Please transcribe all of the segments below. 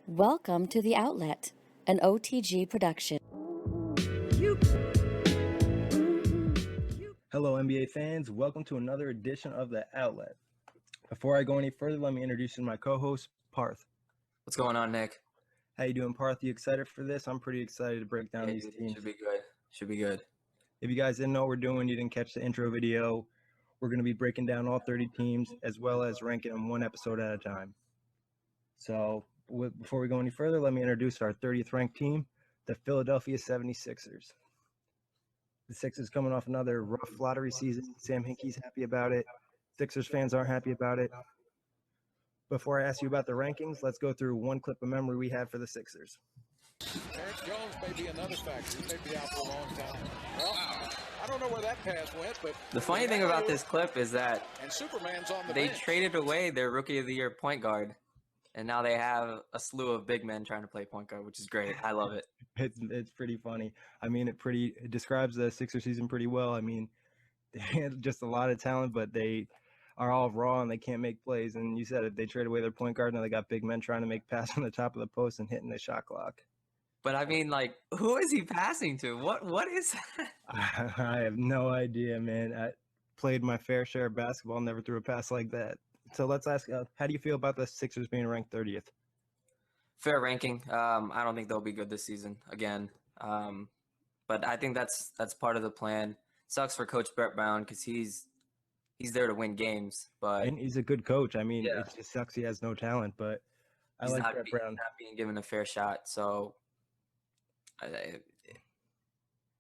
Welcome to The Outlet, an OTG production. Hello, NBA fans. Welcome to another edition of The Outlet. Before I go any further, let me introduce you to my co-host, Parth. What's going on, Nick? How you doing, Parth? You excited for this? I'm pretty excited to break down these teams. Should be good. Should be good. If you guys didn't know what we're doing, you didn't catch the intro video, we're going to be breaking down all 30 teams as well as ranking them one episode at a time. So before we go any further, let me introduce our 30th ranked team, the Philadelphia 76ers. The Sixers coming off another rough lottery season. Sam Hinkie's happy about it. Sixers fans aren't happy about it. Before I ask you about the rankings, let's go through one clip of memory we had for the Sixers. Terrence Jones may be another factor. He may be out for a long time. Well, I don't know where that pass went, but the funny thing about this clip is that Superman's on the they bench. traded away their Rookie of the Year point guard, and now they have a slew of big men trying to play point guard, which is great. I love it. It's pretty funny. I mean, it describes the Sixers season pretty well. I mean, they had just a lot of talent, but they are all raw and they can't make plays. And you said it, they traded away their point guard, and they got big men trying to make passes on the top of the post and hitting the shot clock. But I mean, like, who is he passing to? What is that? I have no idea, man. I played my fair share of basketball, never threw a pass like that. So let's ask, how do you feel about the Sixers being ranked 30th? Fair ranking. I don't think they'll be good this season again. But I think that's part of the plan. Sucks for Coach Brett Brown because he's there to win games. But and he's a good coach. I mean, It just sucks he has no talent. But I like Brett Brown. Not being given a fair shot. So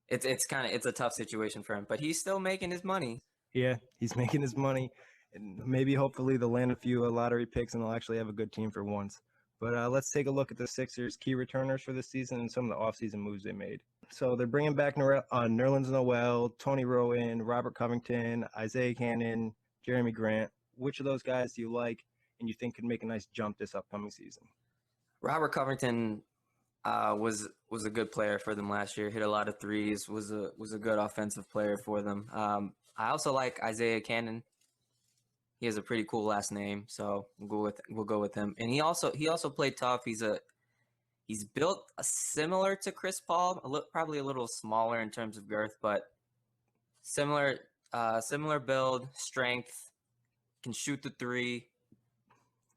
it's a tough situation for him. But he's still making his money. Yeah, he's making his money. And maybe hopefully they'll land a few lottery picks and they'll actually have a good team for once. But let's take a look at the Sixers' key returners for this season and some of the offseason moves they made. So they're bringing back Nerlens Noel, Tony Rowan, Robert Covington, Isaiah Cannon, Jeremy Grant. Which of those guys do you like and you think could make a nice jump this upcoming season? Robert Covington was a good player for them last year. Hit a lot of threes. Was a good offensive player for them. I also like Isaiah Cannon. He has a pretty cool last name, so we'll go with him. And he also played tough. He's built similar to Chris Paul, probably a little smaller in terms of girth, but similar build, strength, can shoot the three,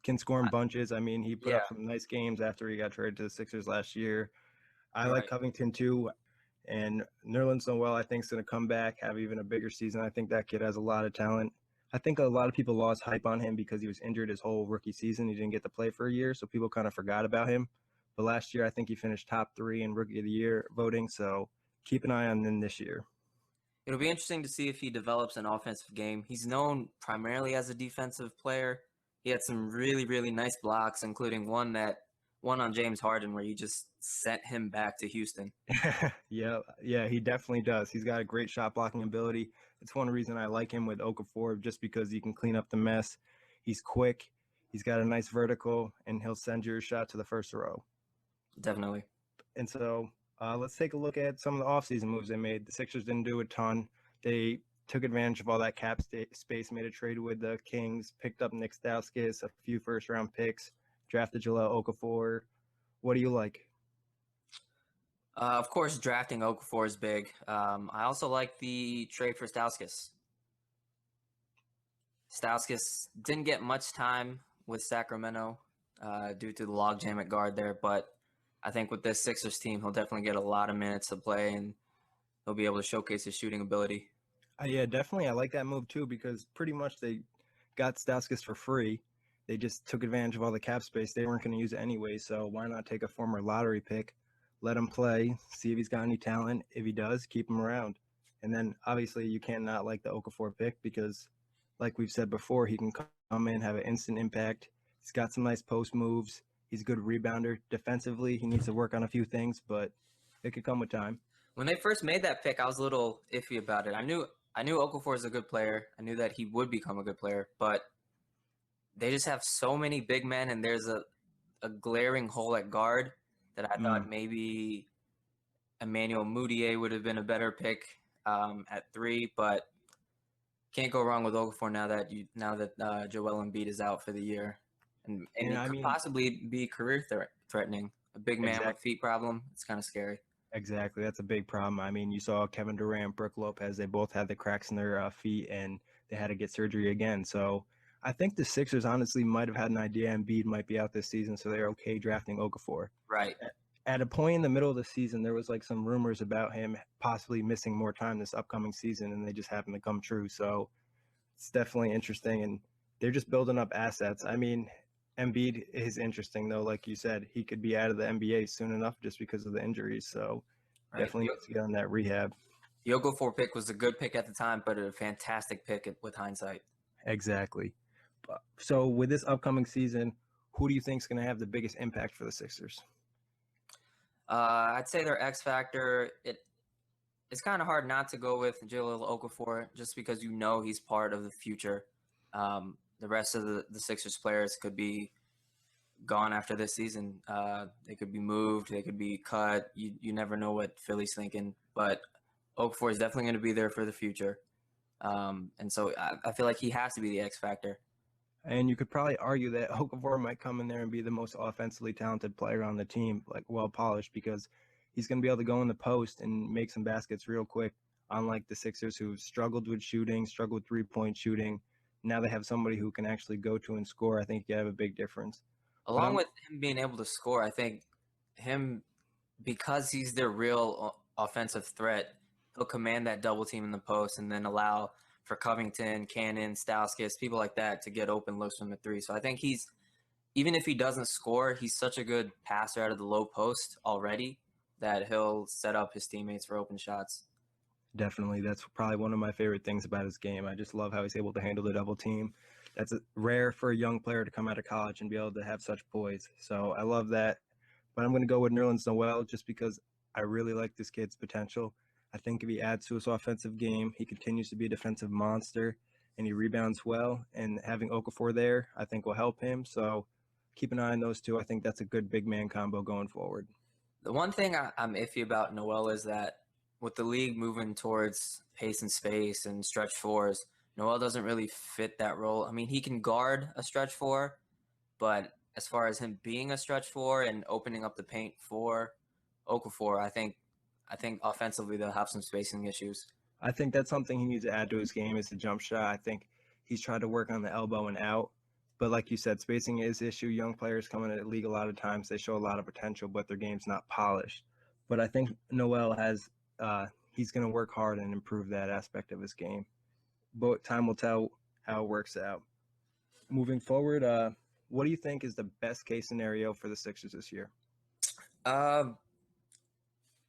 can score in bunches. I mean, he put up some nice games after he got traded to the Sixers last year. I like Covington too, and Nerlens Noel I think is going to come back, have even a bigger season. I think that kid has a lot of talent. I think a lot of people lost hype on him because he was injured his whole rookie season. He didn't get to play for a year, so people kind of forgot about him. But last year, I think he finished top 3 in Rookie of the Year voting, so keep an eye on him this year. It'll be interesting to see if he develops an offensive game. He's known primarily as a defensive player. He had some really, really nice blocks, including one on James Harden where he just sent him back to Houston. Yeah, he definitely does. He's got a great shot blocking ability. It's one reason I like him with Okafor, just because he can clean up the mess. He's quick. He's got a nice vertical, and he'll send your shot to the first row. Definitely. And so let's take a look at some of the offseason moves they made. The Sixers didn't do a ton. They took advantage of all that cap space, made a trade with the Kings, picked up Nick Stauskas, a few first-round picks, drafted Jahlil Okafor. What do you like? Of course, drafting Okafor is big. I also like the trade for Stauskas. Stauskas didn't get much time with Sacramento due to the logjam at guard there, but I think with this Sixers team, he'll definitely get a lot of minutes to play, and he'll be able to showcase his shooting ability. Yeah, definitely. I like that move too, because pretty much they got Stauskas for free. They just took advantage of all the cap space. They weren't going to use it anyway, so why not take a former lottery pick, let him play, see if he's got any talent. If he does, keep him around. And then obviously you can't not like the Okafor pick because, like we've said before, he can come in, have an instant impact. He's got some nice post moves. He's a good rebounder. Defensively, he needs to work on a few things, but it could come with time. When they first made that pick, I was a little iffy about it. I knew Okafor is a good player. I knew that he would become a good player, but they just have so many big men, and there's a glaring hole at guard that I thought maybe Emmanuel Mudiay would have been a better pick at 3, but can't go wrong with Okafor now that Joel Embiid is out for the year. and And he I could mean, possibly be career threatening. A big man with feet problem, it's kind of scary. exactly. That's a big problem. I mean, you saw Kevin Durant, Brooke Lopez, they both had the cracks in their feet and they had to get surgery again. So I think the Sixers honestly might have had an idea Embiid might be out this season, so they're okay drafting Okafor. Right. At a point in the middle of the season, there was like some rumors about him possibly missing more time this upcoming season, and they just happened to come true. So it's definitely interesting, and they're just building up assets. I mean, Embiid is interesting though. Like you said, he could be out of the NBA soon enough just because of the injuries. So Right. definitely needs to get on that rehab. The Okafor pick was a good pick at the time, but a fantastic pick with hindsight. Exactly. So with this upcoming season, who do you think is going to have the biggest impact for the Sixers? I'd say their X factor. It's kind of hard not to go with Jahlil Okafor just because you know he's part of the future. The rest of the Sixers players could be gone after this season. They could be moved. They could be cut. You never know what Philly's thinking. But Okafor is definitely going to be there for the future. And so I feel like he has to be the X factor. And you could probably argue that Okafor might come in there and be the most offensively talented player on the team, like well polished, because he's going to be able to go in the post and make some baskets real quick. Unlike the Sixers, who struggled with shooting, struggled with 3-point shooting, now they have somebody who can actually go to and score. I think you have a big difference. Along with him being able to score, I think him, because he's their real offensive threat, he'll command that double team in the post and then allow for Covington, Cannon, Stauskas, people like that to get open looks from the three. So I think he's, even if he doesn't score, he's such a good passer out of the low post already that he'll set up his teammates for open shots. Definitely. That's probably one of my favorite things about his game. I just love how he's able to handle the double team. That's rare for a young player to come out of college and be able to have such poise. So I love that. But I'm going to go with Nerlens Noel just because I really like this kid's potential. I think if he adds to his offensive game, he continues to be a defensive monster and he rebounds well. And having Okafor there, I think will help him. So keep an eye on those two. I think that's a good big man combo going forward. The one thing I'm iffy about Noel is that with the league moving towards pace and space and stretch fours, Noel doesn't really fit that role. I mean, he can guard a stretch four, but as far as him being a stretch four and opening up the paint for Okafor, I think offensively they'll have some spacing issues. I think that's something he needs to add to his game is the jump shot. I think he's tried to work on the elbow and out. But like you said, spacing is issue. Young players come into the league a lot of times. They show a lot of potential, but their game's not polished. But I think Noel has he's going to work hard and improve that aspect of his game. But time will tell how it works out. Moving forward, what do you think is the best case scenario for the Sixers this year?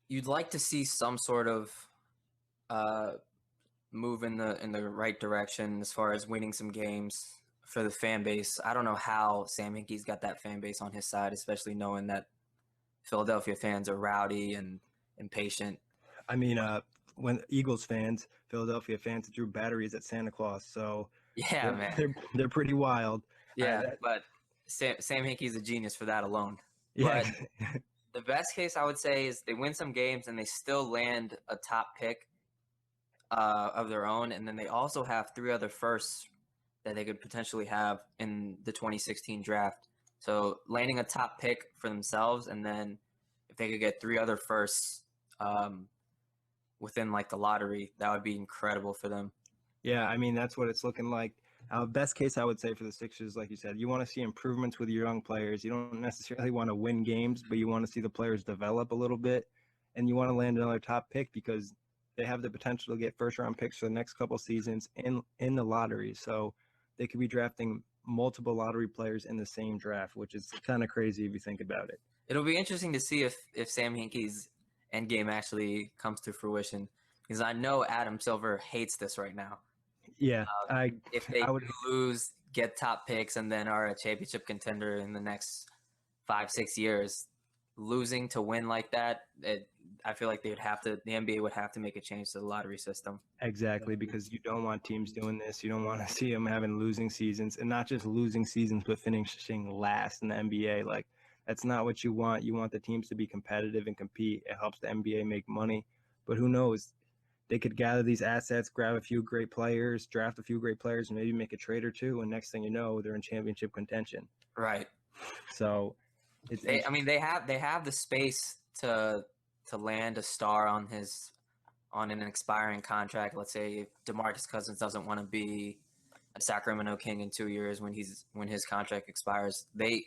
You'd like to see some sort of move in the right direction as far as winning some games for the fan base. I don't know how Sam Hinkie's got that fan base on his side, especially knowing that Philadelphia fans are rowdy and impatient. I mean, when Eagles fans, Philadelphia fans threw batteries at Santa Claus, so yeah, man, they're pretty wild. Yeah, but Sam Hinkie's a genius for that alone. Yeah. But the best case I would say is they win some games and they still land a top pick of their own, and then they also have 3 other firsts that they could potentially have in the 2016 draft. So landing a top pick for themselves, and then if they could get 3 other firsts within like the lottery, that would be incredible for them. Yeah, I mean, that's what it's looking like. Best case, I would say, for the Sixers, like you said, you want to see improvements with your young players. You don't necessarily want to win games, but you want to see the players develop a little bit, and you want to land another top pick because they have the potential to get first-round picks for the next couple seasons in the lottery. So they could be drafting multiple lottery players in the same draft, which is kind of crazy if you think about it. It'll be interesting to see if Sam Hinkie's endgame actually comes to fruition, because I know Adam Silver hates this right now. Yeah, if they lose, get top picks, and then are a championship contender in the next 5-6 years, losing to win like that, I feel like the NBA would have to make a change to the lottery system. Exactly, because you don't want teams doing this. You don't want to see them having losing seasons, and not just losing seasons, but finishing last in the NBA. Like, that's not what you want. You want the teams to be competitive and compete. It helps the NBA make money. But who knows? they could gather these assets, grab a few great players, draft a few great players, and maybe make a trade or two. And next thing you know, they're in championship contention. Right. So They have the space to land a star on an expiring contract. Let's say if DeMarcus Cousins doesn't want to be a Sacramento King in 2 years when his contract expires, the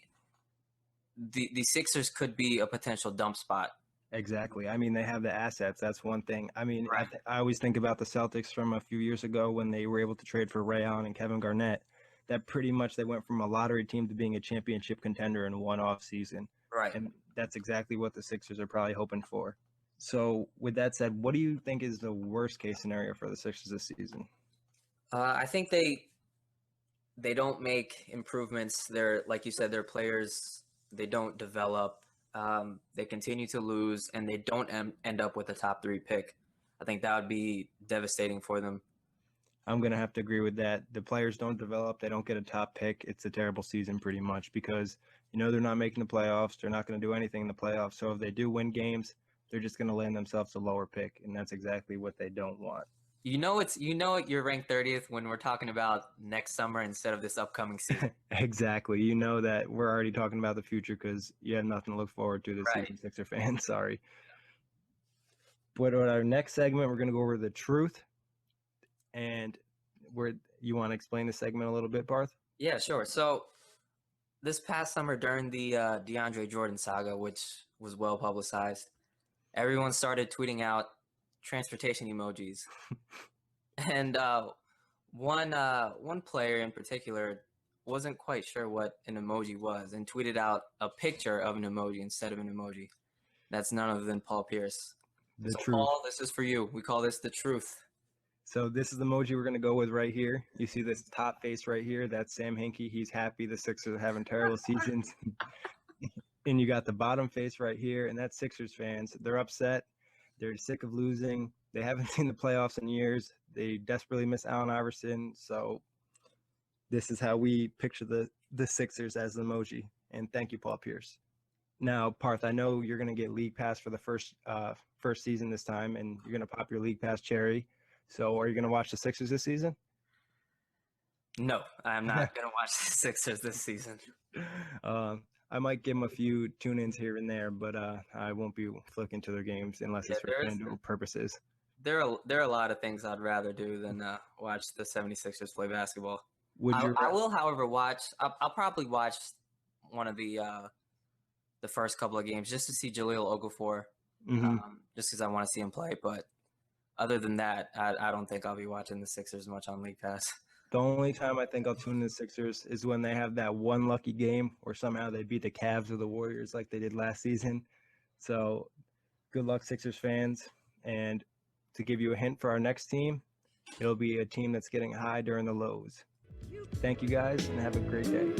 Sixers could be a potential dump spot. Exactly. I mean, they have the assets. That's one thing. I mean, Right. I always think about the Celtics from a few years ago when they were able to trade for Ray Allen and Kevin Garnett. That pretty much they went from a lottery team to being a championship contender in one off season. Right. And that's exactly what the Sixers are probably hoping for. So with that said, what do you think is the worst case scenario for the Sixers this season? I think they don't make improvements. They're, like you said, their players, they don't develop. They continue to lose, and they don't end up with a top 3 pick. I think that would be devastating for them. I'm going to have to agree with that. The players don't develop. They don't get a top pick. It's a terrible season pretty much because, they're not making the playoffs. They're not going to do anything in the playoffs. So if they do win games, they're just going to land themselves a lower pick, and that's exactly what they don't want. You're ranked 30th when we're talking about next summer instead of this upcoming season. Exactly. You know that we're already talking about the future because you have nothing to look forward to this Right. season, Sixer fans. Sorry. But on our next segment, we're going to go over the truth. And you want to explain the segment a little bit, Parth? Yeah, sure. So this past summer during the DeAndre Jordan saga, which was well publicized, everyone started tweeting out transportation emojis. And one player in particular wasn't quite sure what an emoji was and tweeted out a picture of an emoji instead of an emoji. That's none other than Paul Pierce. The truth. Paul, this is for you. We call this the truth. So this is the emoji we're going to go with right here. You see this top face right here? That's Sam Hinkie. He's happy the Sixers are having terrible seasons. And you got the bottom face right here, and that's Sixers fans. They're upset. They're sick of losing. They haven't seen the playoffs in years. They desperately miss Allen Iverson. So this is how we picture the Sixers as an emoji. And thank you, Paul Pierce. Now, Parth, I know you're going to get League Pass for the first season this time, and you're going to pop your League Pass cherry. So are you going to watch the Sixers this season? No, I'm not going to watch the Sixers this season. I might give them a few tune-ins here and there, but I won't be flicking to their games unless it's for FanDuel purposes. There are a lot of things I'd rather do than watch the 76ers play basketball. I will, however, watch. I'll probably watch one of the first couple of games just to see Jahlil Okafor, just because I want to see him play. But other than that, I don't think I'll be watching the Sixers much on League Pass. The only time I think I'll tune in the Sixers is when they have that one lucky game or somehow they beat the Cavs or the Warriors like they did last season. So good luck, Sixers fans. And to give you a hint for our next team, it'll be a team that's getting high during the lows. Thank you guys and have a great day.